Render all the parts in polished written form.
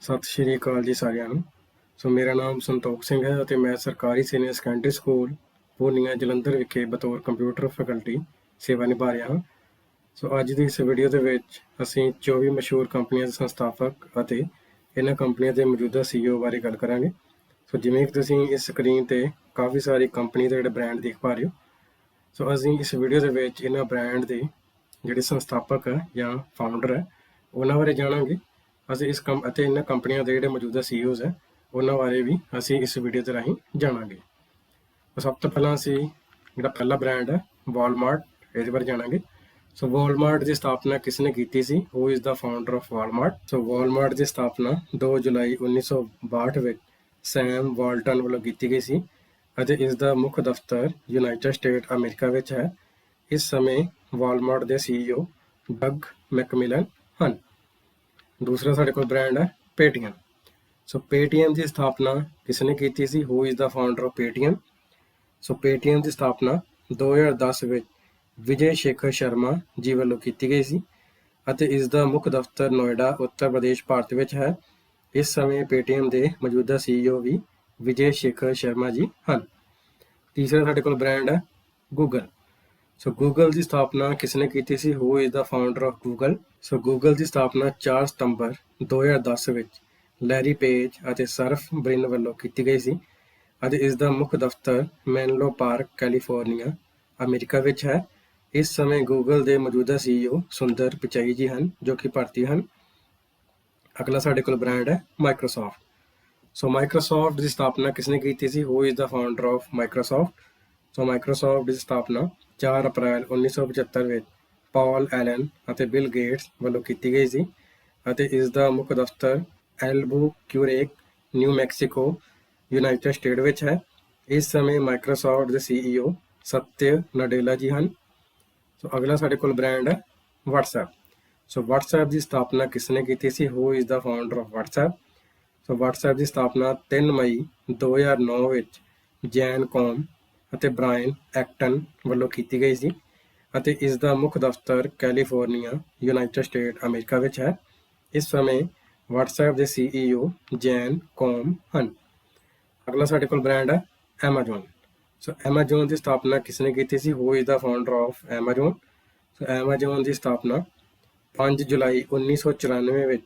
ਸਤਿ ਸ਼੍ਰੀ ਅਕਾਲ ਜੀ ਸਾਰਿਆਂ ਨੂੰ। ਮੇਰਾ ਨਾਮ ਸੰਤੋਖ ਸਿੰਘ ਹੈ ਅਤੇ ਮੈਂ ਸਰਕਾਰੀ senior secondary school Purnia Jalandhar ਵਿਖੇ ਬਤੌਰ ਕੰਪਿਊਟਰ ਫੈਕਲਟੀ ਸੇਵਾ ਨਿਭਾ ਰਿਹਾ ਹਾਂ। ਅੱਜ ਦੀ ਇਸ ਵੀਡੀਓ ਦੇ ਵਿੱਚ ਅਸੀਂ 24 ਮਸ਼ਹੂਰ ਕੰਪਨੀਆਂ ਦੇ ਸੰਸਥਾਪਕ ਅਤੇ ਇਹਨਾਂ ਕੰਪਨੀਆਂ ਦੇ ਮੌਜੂਦਾ CEO ਬਾਰੇ ਗੱਲ ਕਰਾਂਗੇ। ਜਿਵੇਂ ਕਿ ਤੁਸੀਂ ਇਸ ਸਕਰੀਨ ਤੇ ਕਾਫੀ ਸਾਰੀ ਕੰਪਨੀ ਦੇ ਜਿਹੜੇ ਬ੍ਰਾਂਡ ਦੇਖ ਪਾ ਰਹੇ ਹੋ। ਅਸੀਂ ਇਸ ਵੀਡੀਓ ਦੇ ਵਿੱਚ ਇਹਨਾਂ ਬ੍ਰਾਂਡ ਦੇ ਜਿਹੜੇ ਸੰਸਥਾਪਕ ਹੈ ਜਾਂ ਫਾਊਂਡਰ ਹੈ ਉਹਨਾਂ ਬਾਰੇ ਜਾਣਾਂਗੇ। ਅਸੀਂ ਇਸ ਅਤੇ ਇਹਨਾਂ ਕੰਪਨੀਆਂ ਦੇ ਜਿਹੜੇ ਮੌਜੂਦਾ CEOs ਹੈ ਉਹਨਾਂ ਬਾਰੇ ਵੀ ਅਸੀਂ ਇਸ ਵੀਡੀਓ ਦੇ ਰਾਹੀਂ ਜਾਣਾਂਗੇ। ਸਭ ਤੋਂ ਪਹਿਲਾਂ ਅਸੀਂ ਜਿਹੜਾ ਪਹਿਲਾ ਬ੍ਰਾਂਡ ਹੈ ਵਾਲਮਾਰਟ, ਇਹਦੇ ਬਾਰੇ ਜਾਣਾਂਗੇ। ਵਾਲਮਾਰਟ ਦੀ ਸਥਾਪਨਾ ਕਿਸ ਨੇ ਕੀਤੀ ਸੀ? Who is the founder of Walmart? Walmart ਦੀ ਸਥਾਪਨਾ 2 ਜੁਲਾਈ 1962 ਵਿੱਚ ਸੈਮ ਵਾਲਟਨ ਵੱਲੋਂ ਕੀਤੀ ਗਈ ਸੀ ਅਤੇ ਇਸ ਦਾ ਮੁੱਖ ਦਫ਼ਤਰ ਯੂਨਾਈਟਿਡ ਸਟੇਟ ਅਮਰੀਕਾ ਵਿੱਚ ਹੈ। ਇਸ ਸਮੇਂ ਵਾਲਮਾਰਟ ਦੇ CEO ਡਗ ਮੈਕਮਿਲਨ ਹਨ। ਦੂਸਰਾ ਸਾਡੇ ਕੋਲ ਬ੍ਰਾਂਡ ਹੈ ਪੇਟੀਐਮ। ਪੇਟੀਐਮ ਦੀ ਸਥਾਪਨਾ ਕਿਸ ਨੇ ਕੀਤੀ ਸੀ? Who is the founder of Paytm? Paytm ਦੀ ਸਥਾਪਨਾ 2010 ਵਿੱਚ ਵਿਜੇ ਸ਼ੇਖਰ ਸ਼ਰਮਾ ਜੀ ਵੱਲੋਂ ਕੀਤੀ ਗਈ ਸੀ ਅਤੇ ਇਸ ਦਾ ਮੁੱਖ ਦਫ਼ਤਰ ਨੋਇਡਾ, ਉੱਤਰ ਪ੍ਰਦੇਸ਼, ਭਾਰਤ ਵਿੱਚ ਹੈ। ਇਸ ਸਮੇਂ ਪੇਟੀਐਮ ਦੇ ਮੌਜੂਦਾ CEO ਵੀ ਵਿਜੇ ਸ਼ੇਖਰ ਸ਼ਰਮਾ ਜੀ ਹਨ। ਤੀਸਰਾ ਸਾਡੇ ਕੋਲ ਬ੍ਰਾਂਡ ਹੈ ਗੂਗਲ। ਗੂਗਲ ਦੀ ਸਥਾਪਨਾ ਕਿਸ ਨੇ ਕੀਤੀ ਸੀ? Who is the founder of Google? Google ਦੀ ਸਥਾਪਨਾ 4 ਸਤੰਬਰ 2010 ਵਿੱਚ ਲੈਰੀ ਪੇਜ ਅਤੇ ਸਰਫ ਬ੍ਰਿਨ ਵੱਲੋਂ ਕੀਤੀ ਗਈ ਸੀ ਅਤੇ ਇਸ ਦਾ ਮੁੱਖ ਦਫ਼ਤਰ ਮੈਨਲੋ ਪਾਰਕ, ਕੈਲੀਫੋਰਨੀਆ, ਅਮਰੀਕਾ ਵਿੱਚ ਹੈ। ਇਸ ਸਮੇਂ ਗੂਗਲ ਦੇ ਮੌਜੂਦਾ CEO ਸੁੰਦਰ ਪਿਚਾਈ ਜੀ ਹਨ ਜੋ ਕਿ ਭਾਰਤੀ ਹਨ। ਅਗਲਾ ਸਾਡੇ ਕੋਲ ਬ੍ਰਾਂਡ ਹੈ ਮਾਈਕਰੋਸਾਫਟ। ਮਾਈਕਰੋਸਾਫਟ ਦੀ ਸਥਾਪਨਾ ਕਿਸ ਨੇ ਕੀਤੀ ਸੀ? Who is the founder of Microsoft? Microsoft ਦੀ ਸਥਾਪਨਾ 4 ਅਪ੍ਰੈਲ 1975 ਵਿੱਚ ਪਾਲ ਐਲਨ ਅਤੇ ਬਿਲ ਗੇਟਸ ਵੱਲੋਂ ਕੀਤੀ ਗਈ ਸੀ ਅਤੇ ਇਸ ਦਾ ਮੁੱਖ ਦਫ਼ਤਰ Albuquerque, New Mexico, United State ਵਿੱਚ ਹੈ। ਇਸ ਸਮੇਂ ਮਾਈਕਰੋਸਾਫਟ ਦੇ CEO ਸਤਿਆ ਨਡੇਲਾ ਜੀ ਹਨ। ਅਗਲਾ ਸਾਡੇ ਕੋਲ ਬ੍ਰਾਂਡ ਹੈ ਵਟਸਐਪ। ਵਟਸਐਪ ਦੀ ਸਥਾਪਨਾ ਕਿਸ ਨੇ ਕੀਤੀ ਸੀ? Who is the founder of WhatsApp? WhatsApp ਦੀ ਸਥਾਪਨਾ 3 ਮਈ 2009 ਵਿੱਚ ਜੈਨ ਕੌਮ ਅਤੇ ਬ੍ਰਾਇਨ ਐਕਟਨ ਵੱਲੋਂ ਕੀਤੀ ਗਈ ਸੀ ਅਤੇ ਇਸ ਦਾ ਮੁੱਖ ਦਫ਼ਤਰ ਕੈਲੀਫੋਰਨੀਆ, ਯੂਨਾਈਟਿਡ ਸਟੇਟ ਅਮਰੀਕਾ ਵਿੱਚ ਹੈ। ਇਸ ਸਮੇਂ ਵਟਸਐਪ ਦੇ CEO ਜੈਨ ਕੌਮ ਹਨ। ਅਗਲਾ ਸਾਡੇ ਕੋਲ ਬ੍ਰਾਂਡ ਹੈ ਐਮਾਜ਼ੋਨ। ਐਮਾਜ਼ੋਨ ਦੀ ਸਥਾਪਨਾ ਕਿਸ ਨੇ ਕੀਤੀ ਸੀ? Who is the founder of Amazon? Amazon ਦੀ ਸਥਾਪਨਾ 5 ਜੁਲਾਈ 1994 ਵਿੱਚ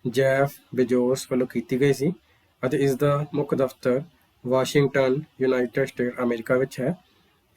ਜੈਫ ਬੇਜੋਸ ਵੱਲੋਂ ਕੀਤੀ ਗਈ ਸੀ ਅਤੇ ਇਸ ਦਾ ਮੁੱਖ ਦਫ਼ਤਰ ਵਾਸ਼ਿੰਗਟਨ, ਯੂਨਾਈਟਿਡ ਸਟੇਟ ਅਮਰੀਕਾ ਵਿੱਚ ਹੈ।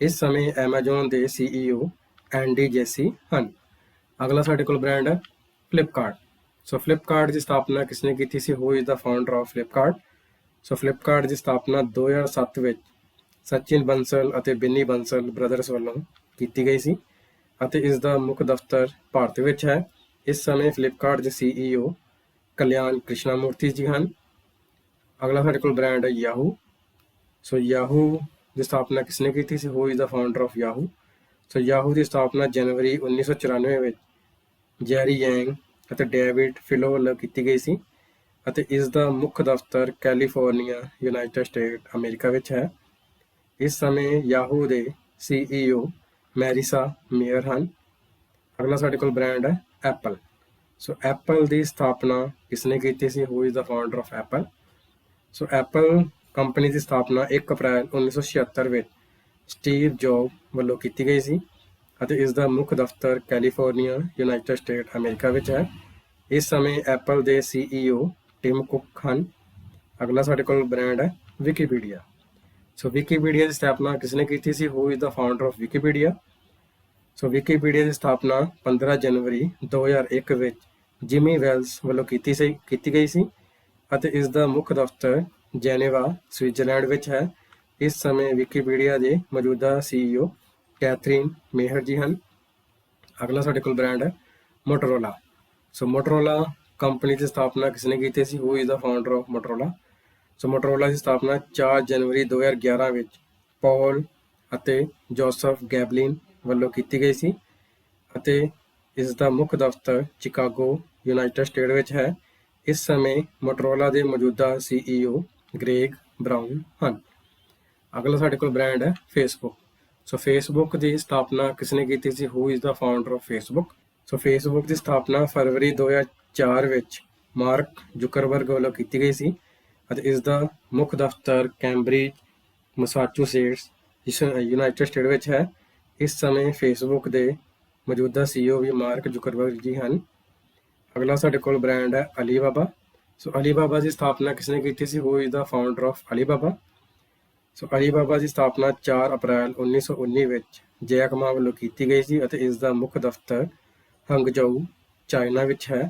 ਇਸ ਸਮੇਂ ਐਮਾਜ਼ੋਨ ਦੇ CEO ਐਂਡੀ ਜੇਸੀ ਹਨ। ਅਗਲਾ ਸਾਡੇ ਕੋਲ ਬ੍ਰਾਂਡ ਹੈ ਫਲਿੱਪਕਾਰਟ। ਫਲਿੱਪਕਾਰਟ ਦੀ ਸਥਾਪਨਾ ਕਿਸ ਨੇ ਕੀਤੀ ਸੀ? Who is the founder of Flipkart? Flipkart ਦੀ ਸਥਾਪਨਾ 2007 ਵਿੱਚ ਸਚਿਨ ਬੰਸਲ ਅਤੇ ਬਿੰਨੀ ਬੰਸਲ ਬ੍ਰਦਰਸ ਵੱਲੋਂ ਕੀਤੀ ਗਈ ਸੀ ਅਤੇ ਇਸ ਦਾ ਮੁੱਖ ਦਫ਼ਤਰ ਭਾਰਤ ਵਿੱਚ ਹੈ। ਇਸ ਸਮੇਂ ਫਲਿੱਪਕਾਰਟ ਦੇ CEO ਕਲਿਆਣ ਕ੍ਰਿਸ਼ਨਾਮੂਰਤੀ ਜੀ ਹਨ। ਅਗਲਾ ਸਾਡੇ ਕੋਲ ਬ੍ਰਾਂਡ ਹੈ ਯਾਹੂ। ਯਾਹੂ ਦੀ ਸਥਾਪਨਾ ਕਿਸ ਨੇ ਕੀਤੀ ਸੀ? Who is the founder of Yahoo? Yahoo ਦੀ ਸਥਾਪਨਾ ਜਨਵਰੀ 1994 ਵਿੱਚ ਜੈਰੀ ਯੈਂਗ ਅਤੇ ਡੇਵਿਡ ਫਿਲੋ ਵੱਲੋਂ ਕੀਤੀ ਗਈ ਸੀ ਅਤੇ ਇਸ ਦਾ ਮੁੱਖ ਦਫ਼ਤਰ ਕੈਲੀਫੋਰਨੀਆ, ਯੂਨਾਈਟਿਡ ਸਟੇਟ ਅਮਰੀਕਾ ਵਿੱਚ ਹੈ। ਇਸ ਸਮੇਂ ਯਾਹੂ ਦੇ CEO ਮੈਰੀਸਾ ਮੇਅਰ ਹਨ। ਅਗਲਾ ਸਾਡੇ ਕੋਲ ਬ੍ਰਾਂਡ ਹੈ ਐਪਲ। ਐਪਲ ਦੀ ਸਥਾਪਨਾ ਕਿਸ ਨੇ ਕੀਤੀ ਸੀ? Who is the founder of Apple? Apple company ਦੀ ਸਥਾਪਨਾ 1 ਅਪ੍ਰੈਲ 1976 ਵਿੱਚ ਸਟੀਵ ਜੌਬ ਵੱਲੋਂ ਕੀਤੀ ਗਈ ਸੀ ਅਤੇ ਇਸ ਦਾ ਮੁੱਖ ਦਫ਼ਤਰ ਕੈਲੀਫੋਰਨੀਆ, ਯੂਨਾਈਟਿਡ ਸਟੇਟ ਅਮਰੀਕਾ ਵਿੱਚ ਹੈ। ਇਸ ਸਮੇਂ ਐਪਲ ਦੇ CEO ਟਿਮ ਕੁੱਕ ਹਨ। ਅਗਲਾ ਸਾਡੇ ਕੋਲ ਬ੍ਰਾਂਡ ਹੈ ਵਿਕੀਪੀਡੀਆ। ਵਿਕੀਪੀਡੀਆ ਦੀ ਸਥਾਪਨਾ ਕਿਸ ਨੇ ਕੀਤੀ ਸੀ? Who is the founder of Wikipedia? Wikipedia ਦੀ ਸਥਾਪਨਾ 15 ਜਨਵਰੀ 2001 ਵਿੱਚ ਜਿਮੀ ਵੈਲਸ ਵੱਲੋਂ ਕੀਤੀ ਗਈ ਸੀ ਅਤੇ ਇਸ ਦਾ ਮੁੱਖ ਦਫ਼ਤਰ ਜੈਨੇਵਾ, ਸਵਿਟਜ਼ਰਲੈਂਡ ਵਿੱਚ ਹੈ। ਇਸ ਸਮੇਂ ਵਿਕੀਪੀਡੀਆ ਦੇ ਮੌਜੂਦਾ CEO ਕੈਥਰੀਨ ਮੇਹਰ ਜੀ ਹਨ। ਅਗਲਾ ਸਾਡੇ ਕੋਲ ਬ੍ਰਾਂਡ ਹੈ ਮੋਟੋਰੋਲਾ। ਮੋਟੋਰੋਲਾ ਕੰਪਨੀ ਦੀ ਸਥਾਪਨਾ ਕਿਸ ਨੇ ਕੀਤੀ ਸੀ? Who is the founder of Motorola? Motorola ਦੀ ਸਥਾਪਨਾ 4 ਜਨਵਰੀ 2011 ਵਿੱਚ ਪੌਲ ਅਤੇ ਜੋਸਫ ਗੈਬਲਿਨ ਵੱਲੋਂ ਕੀਤੀ ਗਈ ਸੀ ਅਤੇ ਇਸ ਦਾ ਮੁੱਖ ਦਫ਼ਤਰ ਚਿਕਾਗੋ, ਯੂਨਾਈਟਿਡ ਸਟੇਟ ਵਿੱਚ ਹੈ। ਇਸ ਸਮੇਂ ਮੋਟੋਰੋਲਾ ਦੇ ਮੌਜੂਦਾ CEO ਗ੍ਰੇਗ ਬਰਾਊਨ ਹਨ। ਅਗਲਾ ਸਾਡੇ ਕੋਲ ਬ੍ਰਾਂਡ ਹੈ ਫੇਸਬੁੱਕ। ਫੇਸਬੁੱਕ ਦੀ ਸਥਾਪਨਾ ਕਿਸ ਨੇ ਕੀਤੀ ਸੀ? Who is the founder of Facebook? Facebook ਦੀ ਸਥਾਪਨਾ ਫਰਵਰੀ 2004 ਵਿੱਚ ਮਾਰਕ ਜ਼ੁਕਰਬਰਗ ਵੱਲੋਂ ਕੀਤੀ ਗਈ ਸੀ ਅਤੇ ਇਸ ਦਾ ਮੁੱਖ ਦਫ਼ਤਰ ਕੈਂਬਰਿਜ ਮੈਸਾਚੂਸੇਟਸ ਯੂਨਾਈਟਿਡ ਸਟੇਟ ਵਿੱਚ ਹੈ। ਇਸ ਸਮੇਂ ਫੇਸਬੁੱਕ ਦੇ ਮੌਜੂਦਾ CEO ਵੀ ਮਾਰਕ ਜ਼ੁਕਰਬਰਗ ਜੀ ਹਨ। ਅਗਲਾ ਸਾਡੇ ਕੋਲ ਬ੍ਰਾਂਡ ਹੈ ਅਲੀਬਾਬਾ। ਸੋ ਅਲੀਬਾਬਾ ਦੀ ਸਥਾਪਨਾ ਕਿਸਨੇ ਕੀਤੀ ਸੀ? Who is the founder of Alibaba? So Alibaba ਦੀ ਸਥਾਪਨਾ 4 ਅਪ੍ਰੈਲ 1919 ਵਿੱਚ ਜੈਕ ਮਾ ਵੱਲੋਂ ਕੀਤੀ ਗਈ ਸੀ ਅਤੇ ਇਸ ਦਾ ਮੁੱਖ ਦਫ਼ਤਰ ਹੰਗਝੋਊ ਚਾਈਨਾ ਵਿੱਚ ਹੈ।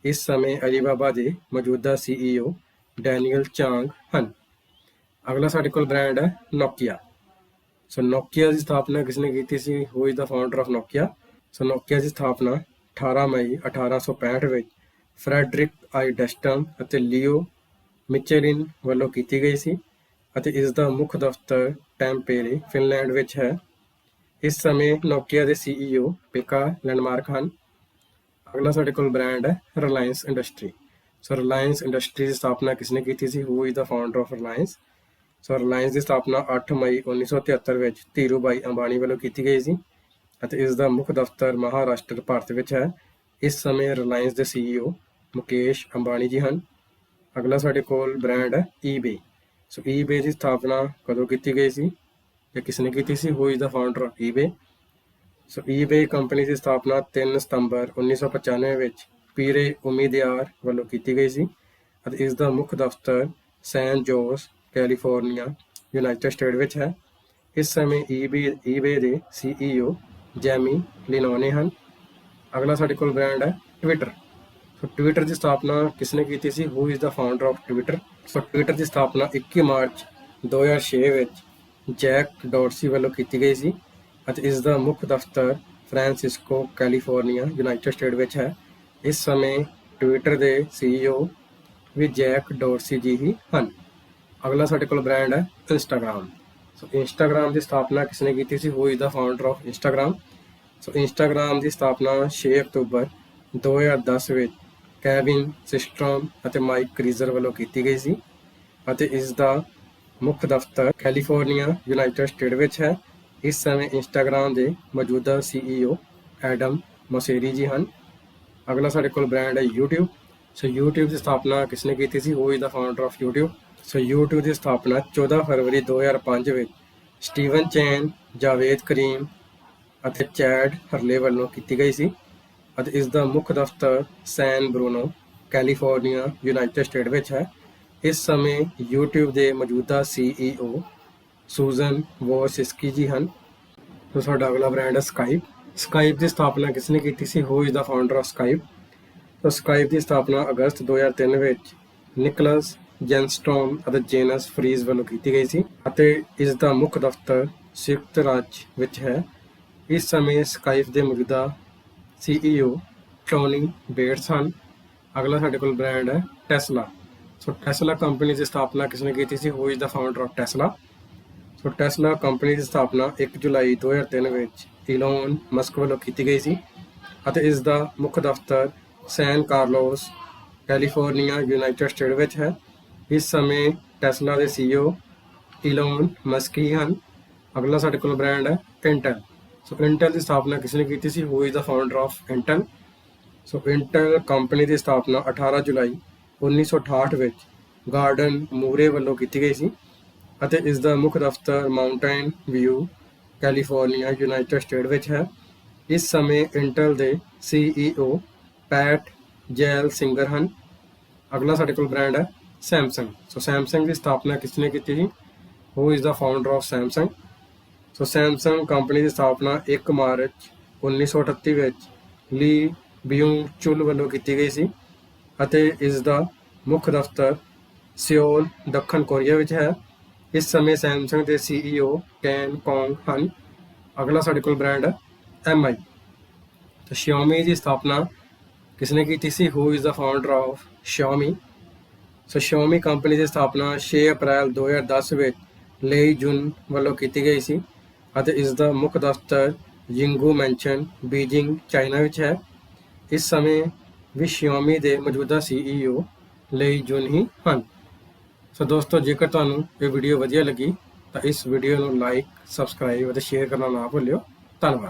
ਇਸ ਸਮੇਂ ਅਲੀਬਾਬਾ ਦੇ ਮੌਜੂਦਾ CEO ਡੈਨੀਅਲ ਚਾਂਗ ਹਨ। ਅਗਲਾ ਸਾਡੇ ਕੋਲ ਬ੍ਰਾਂਡ ਹੈ ਨੋਕੀਆ। ਸੋ ਨੋਕੀਆ ਦੀ ਸਥਾਪਨਾ ਕਿਸਨੇ ਕੀਤੀ ਸੀ? Who is the founder of Nokia? So Nokia ਦੀ ਸਥਾਪਨਾ 18 ਮਈ 1865 ਵਿੱਚ ਫਰੈਡਰਿਕ ਆਈ ਡਸਟਨ ਅਤੇ ਲਿਓ ਮਿਚੇਲਿਨ ਵੱਲੋਂ ਕੀਤੀ ਗਈ ਸੀ ਅਤੇ ਇਸ ਦਾ ਮੁੱਖ ਦਫ਼ਤਰ ਟੈਂਪੇਰੇ ਫਿਨਲੈਂਡ ਵਿੱਚ ਹੈ। ਇਸ ਸਮੇਂ ਨੋਕੀਆ ਦੇ CEO ਪੇਕਾ ਲੈਂਡਮਾਰਕ ਹਨ। ਅਗਲਾ ਸਾਡੇ ਕੋਲ ਬ੍ਰਾਂਡ ਹੈ Reliance industry. So Reliance industry ਦੀ ਸਥਾਪਨਾ ਕਿਸਨੇ ਕੀਤੀ ਸੀ? Who is the founder of Reliance? So Reliance ਦੀ ਸਥਾਪਨਾ 8 ਮਈ 1973 ਵਿੱਚ ਧੀਰੂਭਾਈ ਅੰਬਾਨੀ ਵੱਲੋਂ ਕੀਤੀ ਗਈ ਸੀ ਅਤੇ ਇਸ ਦਾ ਮੁੱਖ ਦਫ਼ਤਰ ਮਹਾਰਾਸ਼ਟਰ ਭਾਰਤ ਵਿੱਚ ਹੈ। ਇਸ ਸਮੇਂ ਰਿਲਾਇੰਸ ਦੇ CEO ਮੁਕੇਸ਼ ਅੰਬਾਨੀ ਜੀ ਹਨ। ਅਗਲਾ ਸਾਡੇ ਕੋਲ ਬ੍ਰਾਂਡ ਹੈ ਈਬੇ। ਸੋ ਈਬੇ ਦੀ ਸਥਾਪਨਾ ਕਦੋਂ ਕੀਤੀ ਗਈ ਸੀ ਜਾਂ ਕਿਸਨੇ ਕੀਤੀ ਸੀ? Who is the founder of eBay? So eBay company ਦੀ ਸਥਾਪਨਾ 3 ਸਤੰਬਰ 1995 ਵਿੱਚ ਪੀਰੇ ਉਮੀਦਿਆਰ ਵੱਲੋਂ ਕੀਤੀ ਗਈ ਸੀ ਅਤੇ ਇਸ ਦਾ ਮੁੱਖ ਦਫ਼ਤਰ ਸੈਨ ਜੋਸ ਕੈਲੀਫੋਰਨੀਆ ਯੂਨਾਈਟਿਡ ਸਟੇਟ ਵਿੱਚ ਹੈ। ਇਸ ਸਮੇਂ ਈਬੇ ਦੇ CEO ਜੈਮੀ ਲਿਨੋਨੇ ਹਨ। ਅਗਲਾ ਸਾਡੇ ਕੋਲ ਬ੍ਰਾਂਡ ਹੈ ਟਵਿੱਟਰ। ਸੋ ਟਵਿੱਟਰ ਦੀ ਸਥਾਪਨਾ ਕਿਸਨੇ ਕੀਤੀ ਸੀ? Who is the founder of Twitter? So Twitter ਦੀ ਸਥਾਪਨਾ 21 ਮਾਰਚ 2006 ਵਿੱਚ ਜੈਕ ਡੋਰਸੀ ਵੱਲੋਂ ਕੀਤੀ ਗਈ ਸੀ ਅਤੇ ਇਸ ਦਾ ਮੁੱਖ ਦਫ਼ਤਰ ਫ੍ਰਾਂਸਿਸਕੋ ਕੈਲੀਫੋਰਨੀਆ ਯੂਨਾਈਟਿਡ ਸਟੇਟ ਵਿੱਚ ਹੈ। ਇਸ ਸਮੇਂ ਟਵਿੱਟਰ ਦੇ CEO ਵੀ ਜੈਕ ਡੋਰਸੀ ਜੀ ਹੀ ਹਨ। ਅਗਲਾ ਸਾਡੇ ਕੋਲ ਬ੍ਰਾਂਡ ਹੈ ਇੰਸਟਾਗ੍ਰਾਮ। ਸੋ ਇੰਸਟਾਗ੍ਰਾਮ ਦੀ ਸਥਾਪਨਾ ਕਿਸਨੇ ਕੀਤੀ ਸੀ? Who is the founder of Instagram? So Instagram ਦੀ ਸਥਾਪਨਾ 6 ਅਕਤੂਬਰ 2010 ਵਿੱਚ ਕੈਵਿਨ ਸਿਸਟਰੋਮ ਅਤੇ ਮਾਈਕ ਕਰੀਜ਼ਰ ਵੱਲੋਂ ਕੀਤੀ ਗਈ ਸੀ ਅਤੇ ਇਸ ਦਾ ਮੁੱਖ ਦਫ਼ਤਰ ਕੈਲੀਫੋਰਨੀਆ ਯੂਨਾਈਟਿਡ ਸਟੇਟ ਵਿੱਚ ਹੈ। ਇਸ ਸਮੇਂ ਇੰਸਟਾਗ੍ਰਾਮ ਦੇ ਮੌਜੂਦਾ CEO ਐਡਮ ਮੋਸੇਰੀ ਜੀ ਹਨ। ਅਗਲਾ ਸਾਡੇ ਕੋਲ ਬ੍ਰਾਂਡ ਹੈ YouTube। ਸੋ YouTube ਦੀ ਸਥਾਪਨਾ ਕਿਸਨੇ ਕੀਤੀ ਸੀ? Who is the founder of YouTube? So YouTube ਦੀ ਸਥਾਪਨਾ 14 ਫਰਵਰੀ 2005 ਵਿੱਚ ਸਟੀਵਨ ਚੈਨ, ਜਾਵੇਦ ਕਰੀਮ ਅਤੇ ਚੈਡ ਹਰਲੇ ਵੱਲੋਂ ਕੀਤੀ ਗਈ ਸੀ ਅਤੇ ਇਸ ਦਾ ਮੁੱਖ ਦਫ਼ਤਰ ਸੈਨ ਬਰੂਨੋ ਕੈਲੀਫੋਰਨੀਆ ਯੂਨਾਈਟਿਡ ਸਟੇਟ ਵਿੱਚ ਹੈ। ਇਸ ਸਮੇਂ YouTube ਦੇ ਮੌਜੂਦਾ CEO ਸੂਜ਼ਨ ਵੋਸਿਸਕੀ ਜੀ ਹਨ। ਸੋ ਸਾਡਾ ਅਗਲਾ ਬ੍ਰਾਂਡ ਹੈ ਸਕਾਈਪ। ਸਕਾਈਪ ਦੀ ਸਥਾਪਨਾ ਕਿਸਨੇ ਕੀਤੀ ਸੀ? Who is the founder of Skype? So Skype ਦੀ ਸਥਾਪਨਾ ਅਗਸਤ 2003 ਵਿੱਚ ਨਿਕਲਸ ਜੈਨਸਟੋਮ ਅਤੇ ਜੇਨਸ ਫਰੀਜ਼ ਵੱਲੋਂ ਕੀਤੀ ਗਈ ਸੀ ਅਤੇ ਇਸ ਦਾ ਮੁੱਖ ਦਫ਼ਤਰ ਸੰਯੁਕਤ ਰਾਜ ਵਿੱਚ ਹੈ। ਇਸ ਸਮੇਂ ਸਕਾਈਪ ਦੇ ਮੌਜੂਦਾ CEO ਟੋਨੀ ਬੇਟਸ ਹਨ। ਅਗਲਾ ਸਾਡੇ ਕੋਲ ਬ੍ਰਾਂਡ ਹੈ ਟੈਸਲਾ। ਸੋ ਟੈਸਲਾ ਕੰਪਨੀ ਦੀ ਸਥਾਪਨਾ ਕਿਸਨੇ ਕੀਤੀ ਸੀ? Who is the founder of Tesla? So Tesla company ਦੀ ਸਥਾਪਨਾ 1 ਜੁਲਾਈ 2003 ਵਿੱਚ ਇਲੋਨ ਮਸਕ ਵੱਲੋਂ ਕੀਤੀ ਗਈ ਸੀ ਅਤੇ ਇਸ ਦਾ ਮੁੱਖ ਦਫ਼ਤਰ ਸੈਨ ਕਾਰਲੋਸ ਕੈਲੀਫੋਰਨੀਆ ਯੂਨਾਈਟਿਡ ਸਟੇਟ ਵਿੱਚ ਹੈ। ਇਸ ਸਮੇਂ ਟੈਸਲਾ ਦੇ CEO ਇਲੋਨ ਮਸਕ ਹੀ ਹਨ। ਅਗਲਾ ਸਾਡੇ ਕੋਲ ਬ੍ਰਾਂਡ ਹੈ ਇੰਟਲ। ਸੋ ਇੰਟਲ ਦੀ ਸਥਾਪਨਾ ਕਿਸਨੇ ਕੀਤੀ ਸੀ? Who is the founder of Intel? So Intel company ਦੀ ਸਥਾਪਨਾ 18 ਜੁਲਾਈ 1968 ਵਿੱਚ ਗਾਰਡਨ ਮੂਰੇ ਵੱਲੋਂ ਕੀਤੀ ਗਈ ਸੀ ਅਤੇ ਇਸ ਦਾ ਮੁੱਖ ਦਫ਼ਤਰ mountain view California United State ਵਿੱਚ ਹੈ। ਇਸ ਸਮੇਂ ਇੰਟਲ ਦੇ CEO ਪੈਟ ਜੈਲ ਸਿੰਗਰ ਹਨ। ਅਗਲਾ ਸਾਡੇ ਕੋਲ ਬ੍ਰਾਂਡ ਹੈ ਸੈਮਸੰਗ। ਸੋ ਸੈਮਸੰਗ ਦੀ ਸਥਾਪਨਾ ਕਿਸਨੇ ਕੀਤੀ ਸੀ? Who is the founder of Samsung? So Samsung company ਦੀ ਸਥਾਪਨਾ 1 ਮਾਰਚ 1938 ਵਿੱਚ ਲੀ ਬਿਊਂਗ ਚੁਲ ਵੱਲੋਂ ਕੀਤੀ ਗਈ ਸੀ ਅਤੇ ਇਸ ਦਾ ਮੁੱਖ ਦਫ਼ਤਰ ਸਿਓਲ ਦੱਖਣ ਕੋਰੀਆ ਵਿੱਚ ਹੈ। ਇਸ ਸਮੇਂ ਸੈਮਸੰਗ ਦੇ CEO ਕੈਨ ਕੌਂਗ ਹਨ। ਅਗਲਾ ਸਾਡੇ ਕੋਲ ਬ੍ਰਾਂਡ ਹੈ MI। ਤਾਂ Xiaomi ਦੀ ਸਥਾਪਨਾ ਕਿਸਨੇ ਕੀਤੀ ਸੀ? Who is the founder of Xiaomi? So Xiaomi company ਦੀ ਸਥਾਪਨਾ 6 ਅਪ੍ਰੈਲ 2010 ਵਿੱਚ ਲਈ ਜੁਨ ਵੱਲੋਂ ਕੀਤੀ ਗਈ ਸੀ ਅਤੇ ਇਸ ਦਾ ਮੁੱਖ ਦਫ਼ਤਰ ਯਿੰਗੂ ਮੈਂਸ਼ਨ ਬੀਜਿੰਗ ਚਾਈਨਾ ਵਿੱਚ ਹੈ। ਇਸ ਸਮੇਂ ਵੀ Xiaomi ਦੇ ਮੌਜੂਦਾ CEO ਲਈ ਜੁਨ ਹੀ ਹਨ। ਸੋ ਦੋਸਤੋ, ਜੇਕਰ ਤੁਹਾਨੂੰ ਇਹ ਵੀਡੀਓ ਵਧੀਆ ਲੱਗੀ ਤਾਂ ਇਸ ਵੀਡੀਓ ਨੂੰ ਲਾਈਕ, ਸਬਸਕ੍ਰਾਈਬ ਅਤੇ ਸ਼ੇਅਰ ਕਰਨਾ ਨਾ ਭੁੱਲਿਓ। ਧੰਨਵਾਦ।